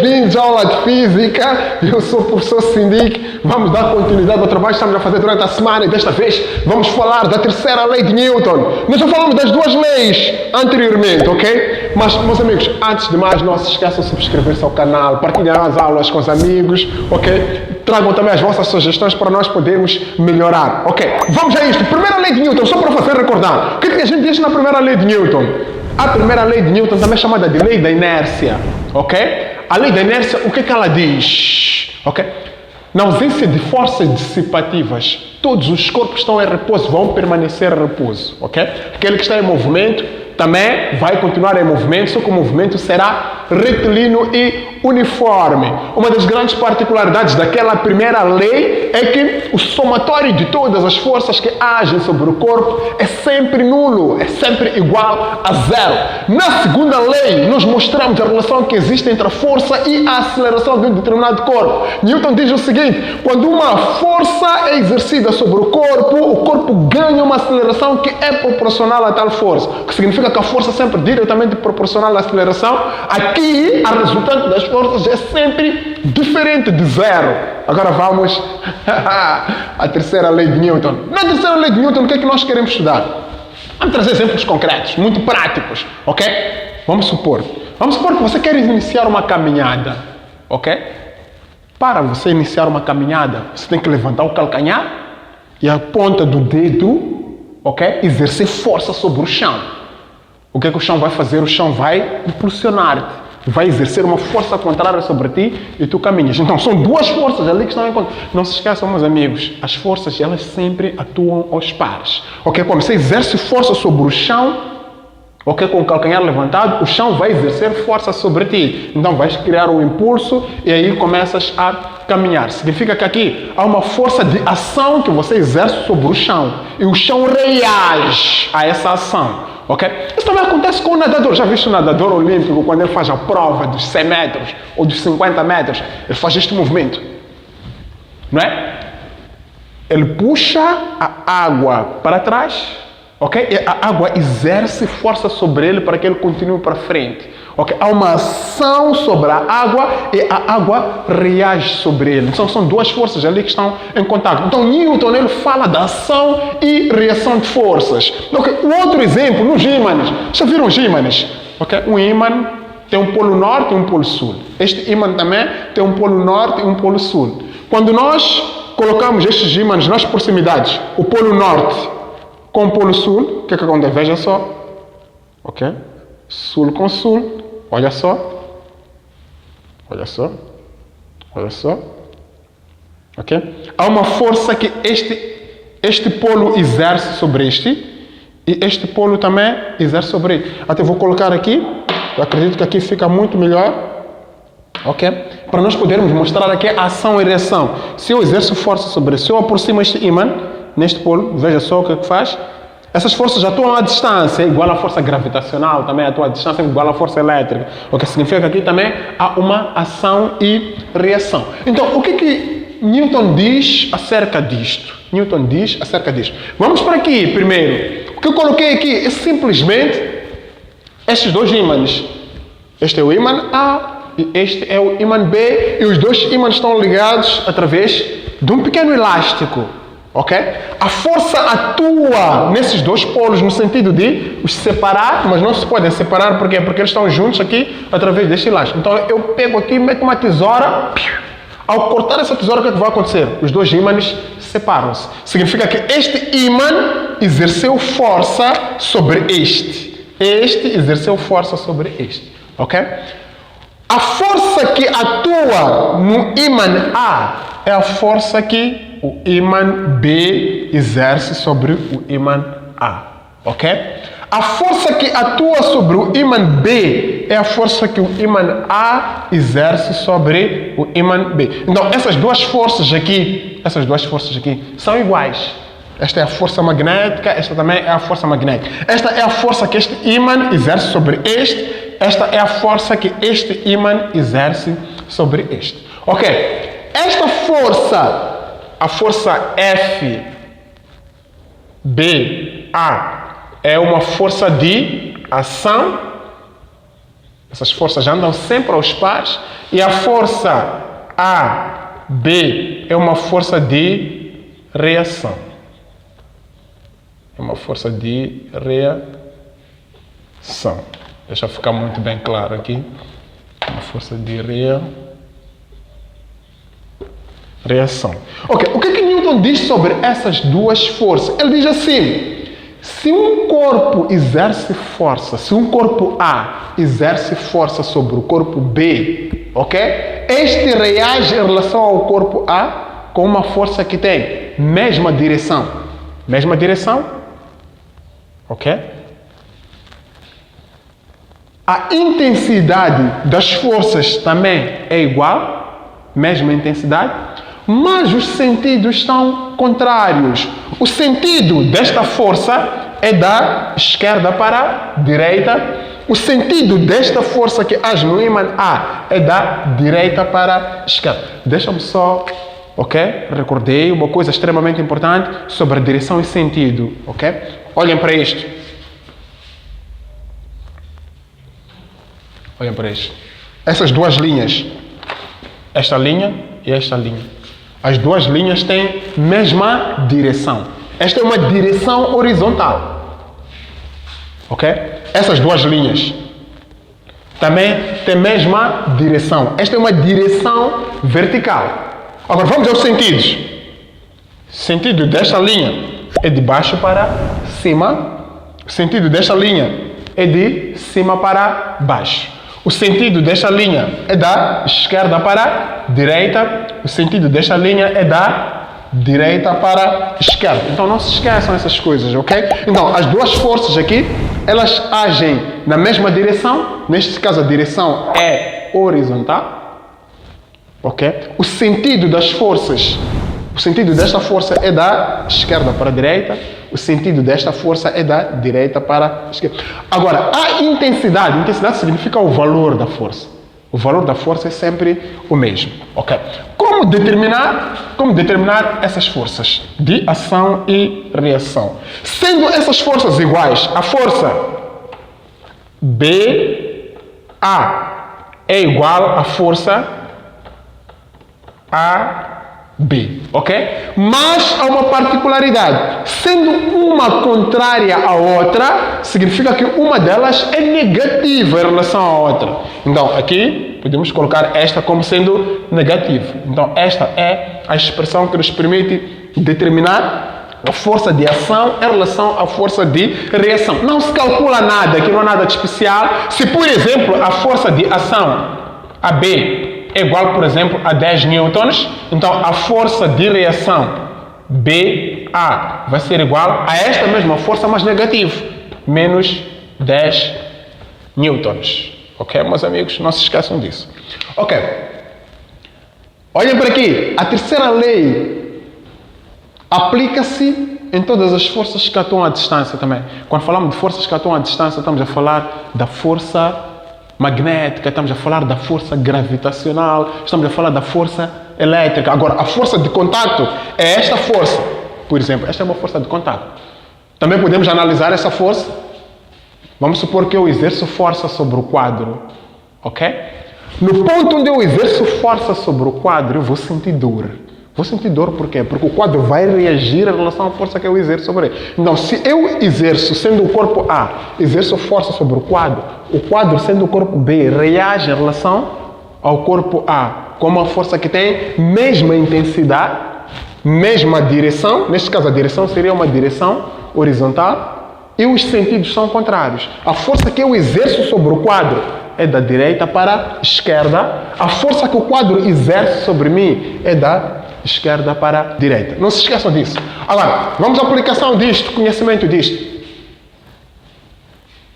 bem-vindos à aula de Física. Eu sou o professor Sindic. Vamos dar continuidade ao trabalho que estamos a fazer durante a semana e desta vez vamos falar da terceira lei de Newton. Nós já falamos das duas leis anteriormente, ok? Mas, meus amigos, antes de mais, não se esqueçam de subscrever-se ao canal, partilhar as aulas com os amigos, ok? Tragam também as vossas sugestões para nós podermos melhorar, ok? Vamos a isto. Primeira lei de Newton, só para fazer recordar. O que a gente diz na primeira lei de Newton? A primeira lei de Newton também é chamada de lei da inércia, ok? A lei da inércia, o que ela diz? Ok? Na ausência de forças dissipativas, todos os corpos que estão em repouso vão permanecer em repouso, ok? Aquele que está em movimento também vai continuar em movimento, só que o movimento será retilíneo e uniforme. Uma das grandes particularidades daquela primeira lei é que o somatório de todas as forças que agem sobre o corpo é sempre nulo, é sempre igual a zero. Na segunda lei, nós mostramos a relação que existe entre a força e a aceleração de um determinado corpo. Newton diz o seguinte: quando uma força é exercida sobre o corpo ganha uma aceleração que é proporcional a tal força. O que significa que a força é sempre diretamente proporcional à aceleração. Aqui, a resultante das forças é sempre diferente de zero. Agora vamos à terceira lei de Newton. Na terceira lei de Newton, o que é que nós queremos estudar? Vamos trazer exemplos concretos, muito práticos, ok? Vamos supor que você quer iniciar uma caminhada, ok? Para você iniciar uma caminhada, você tem que levantar o calcanhar e a ponta do dedo, ok? Exercer força sobre o chão. O que é que o chão vai fazer? O chão vai impulsionar-te. Vai exercer uma força contrária sobre ti e tu caminhas. Então, são duas forças ali que estão em conta. Não se esqueçam, meus amigos, as forças, elas sempre atuam aos pares. Ok? Quando você exerce força sobre o chão, ok? Com o calcanhar levantado, o chão vai exercer força sobre ti. Então, vais criar um impulso e aí começas a caminhar. Significa que aqui há uma força de ação que você exerce sobre o chão. E o chão reage a essa ação. Ok? Isso também acontece com o nadador. Já viste o nadador olímpico, quando ele faz a prova dos 100 metros ou dos 50 metros, ele faz este movimento. Não é? Ele puxa a água para trás, ok? E a água exerce força sobre ele para que ele continue para frente. Okay? Há uma ação sobre a água e a água reage sobre ele. Então, são duas forças ali que estão em contato. Então, Newton ele fala da ação e reação de forças. Okay? O outro exemplo, nos ímãs. Já viram os ímãs? Okay? Um ímã tem um polo norte e um polo sul. Este ímã também tem um polo norte e um polo sul. Quando nós colocamos estes ímãs nas proximidades, o polo norte com o polo sul, o que é que acontece? Veja só. Ok? Sul com sul. Olha só. Olha só. Olha só. Ok? Há uma força que este polo exerce sobre este e este polo também exerce sobre ele. Até vou colocar aqui. Eu acredito que aqui fica muito melhor. Ok? Para nós podermos mostrar aqui a ação e reação. Se eu exerço força sobre ele, se eu aproximo este ímã neste polo, veja só o que é que faz. Essas forças já atuam à distância, igual à força gravitacional, também atua à distância, igual à força elétrica. O que significa que aqui também há uma ação e reação. Então, o que Newton diz acerca disto? Newton diz acerca disto. Vamos para aqui primeiro. O que eu coloquei aqui é simplesmente estes dois ímãs. Este é o ímã A e este é o ímã B. E os dois ímãs estão ligados através de um pequeno elástico. Ok? A força atua nesses dois polos no sentido de os separar, mas não se podem separar porque eles estão juntos aqui através deste elástico. Então eu pego aqui, meto uma tesoura, ao cortar essa tesoura, o que é que vai acontecer? Os dois ímãs separam-se. Significa que este ímã exerceu força sobre este. Este exerceu força sobre este. Ok? A força que atua no ímã A é a força que o ímã B exerce sobre o ímã A, ok? A força que atua sobre o ímã B é a força que o ímã A exerce sobre o ímã B. Então, essas duas forças aqui são iguais. Esta é a força magnética, esta também é a força magnética. Esta é a força que este ímã exerce sobre este, esta é a força que este ímã exerce sobre este. Ok? Esta força, a força F, B, A, é uma força de ação Essas forças andam sempre aos pares e a força AB é uma força de reação. É uma força de reação. Deixa ficar muito bem claro aqui. Uma força de reação. Ok, o que Newton diz sobre essas duas forças? Ele diz assim: se um corpo exerce força, se um corpo A exerce força sobre o corpo B, ok? Este reage em relação ao corpo A com uma força que tem mesma direção. Mesma direção? Ok? A intensidade das forças também é igual, mesma intensidade, mas os sentidos estão contrários. O sentido desta força é da esquerda para a direita. O sentido desta força que age no ímã A é da direita para a esquerda. Deixa-me só, ok? Recordei uma coisa extremamente importante sobre a direção e sentido, ok? Olhem para isto. Olhem para isto. Essas duas linhas, esta linha e esta linha. As duas linhas têm mesma direção. Esta é uma direção horizontal. Ok? Essas duas linhas também têm mesma direção. Esta é uma direção vertical. Agora vamos aos sentidos. O sentido desta linha é de baixo para cima. O sentido desta linha é de cima para baixo. O sentido desta linha é da esquerda para a direita. O sentido desta linha é da direita para a esquerda. Então não se esqueçam essas coisas, ok? Então as duas forças aqui, elas agem na mesma direção. Neste caso a direção é horizontal, ok? O sentido das forças, o sentido desta força é da esquerda para a direita. O sentido desta força é da direita para a esquerda. Agora, a intensidade. Intensidade significa o valor da força. O valor da força é sempre o mesmo. Ok? Como determinar essas forças de ação e reação? Sendo essas forças iguais, a força BA é igual à força AB, ok? Mas há uma particularidade. Sendo uma contrária à outra, significa que uma delas é negativa em relação à outra. Então, aqui podemos colocar esta como sendo negativa. Então, esta é a expressão que nos permite determinar a força de ação em relação à força de reação. Não se calcula nada, aqui não há nada de especial. Se, por exemplo, a força de ação AB é igual, por exemplo, a 10 newtons, então a força de reação BA vai ser igual a esta mesma força, mas negativo, menos 10 newtons. Ok, meus amigos? Não se esqueçam disso. Ok. Olhem para aqui. A terceira lei aplica-se em todas as forças que atuam à distância também. Quando falamos de forças que atuam à distância, estamos a falar da força magnética, estamos a falar da força gravitacional, estamos a falar da força elétrica. Agora, a força de contato é esta força. Por exemplo, esta é uma força de contato. Também podemos analisar essa força. Vamos supor que eu exerço força sobre o quadro, ok? No ponto onde eu exerço força sobre o quadro, eu vou sentir dor. Vou sentir dor por quê? Porque o quadro vai reagir em relação à força que eu exerço sobre ele. Então, se eu exerço, sendo o corpo A, exerço força sobre o quadro, sendo o corpo B, reage em relação ao corpo A com uma força que tem mesma intensidade, mesma direção. Neste caso, a direção seria uma direção horizontal e os sentidos são contrários. A força que eu exerço sobre o quadro é da direita para a esquerda. A força que o quadro exerce sobre mim é da esquerda para a direita. Não se esqueçam disso. Agora, vamos à aplicação disto, conhecimento disto.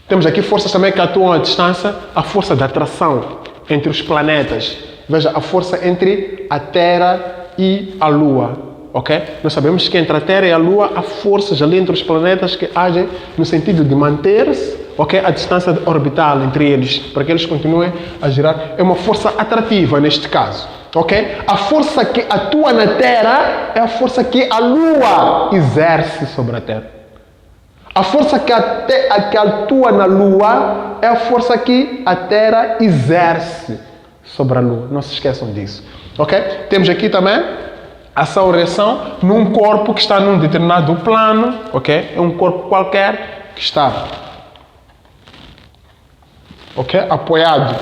Temos aqui forças também que atuam à distância. A força da atração entre os planetas. Veja, a força entre a Terra e a Lua. Ok? Nós sabemos que entre a Terra e a Lua há forças ali entre os planetas que agem no sentido de manter-se, ok, a distância orbital entre eles, para que eles continuem a girar. É uma força atrativa neste caso. Ok? A força que atua na Terra é a força que a Lua exerce sobre a Terra. A força que atua na Lua é a força que a Terra exerce sobre a Lua. Não se esqueçam disso. Ok? Temos aqui também ação-reação num corpo que está num determinado plano. Ok? É um corpo qualquer que está, ok, apoiado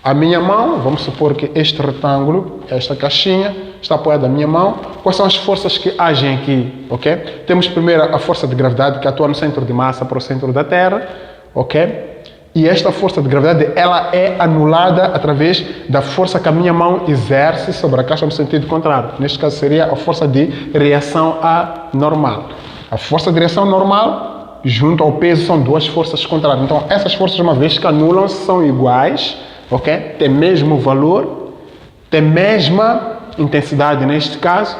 à minha mão. Vamos supor que este retângulo, esta caixinha, está apoiado à minha mão. Quais são as forças que agem aqui? Ok? Temos primeiro a força de gravidade que atua no centro de massa para o centro da Terra. Ok? E esta força de gravidade, ela é anulada através da força que a minha mão exerce sobre a caixa no sentido contrário. Neste caso seria a força de reação anormal. A força de reação normal junto ao peso são duas forças contrárias. Então essas forças, uma vez que anulam-se, são iguais, ok? Tem mesmo valor, tem mesma intensidade neste caso,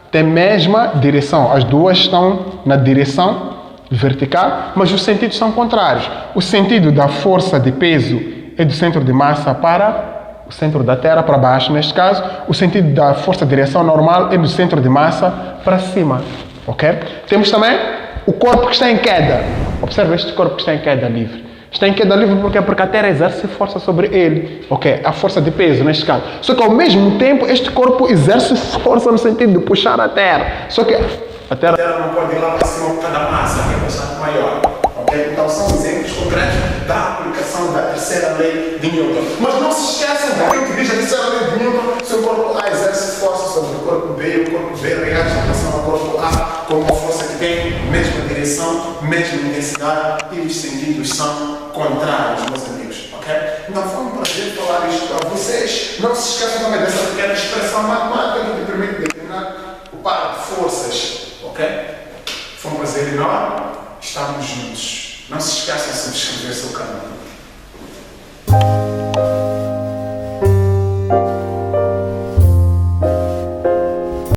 tem mesma direção. As duas estão na direção vertical, mas os sentidos são contrários. O sentido da força de peso é do centro de massa para o centro da Terra, para baixo neste caso. O sentido da força de reação normal é do centro de massa para cima. Ok? Temos também o corpo que está em queda. Observe este corpo que está em queda livre. Está em queda livre porque a Terra exerce força sobre ele. Ok? A força de peso neste caso. Só que ao mesmo tempo este corpo exerce força no sentido de puxar a Terra. Só que a Terra não pode ir lá para cima por causa da massa, que é bastante maior. Okay? Então são exemplos concretos da aplicação da terceira lei de Newton. Mas não se esqueçam daquilo que diz a terceira lei de Newton: se o corpo A exerce força sobre o corpo B, o corpo B reage em relação ao corpo A com uma força que tem mesma direção, mesma intensidade, e os sentidos são contrários, meus amigos. Okay? Então foi um prazer falar isto para vocês. Não se esqueçam também dessa pequena expressão matemática que permite determinar o par de forças. Ok? Foi um prazer enorme. Estamos juntos. Não se esqueçam de subscrever o seu canal.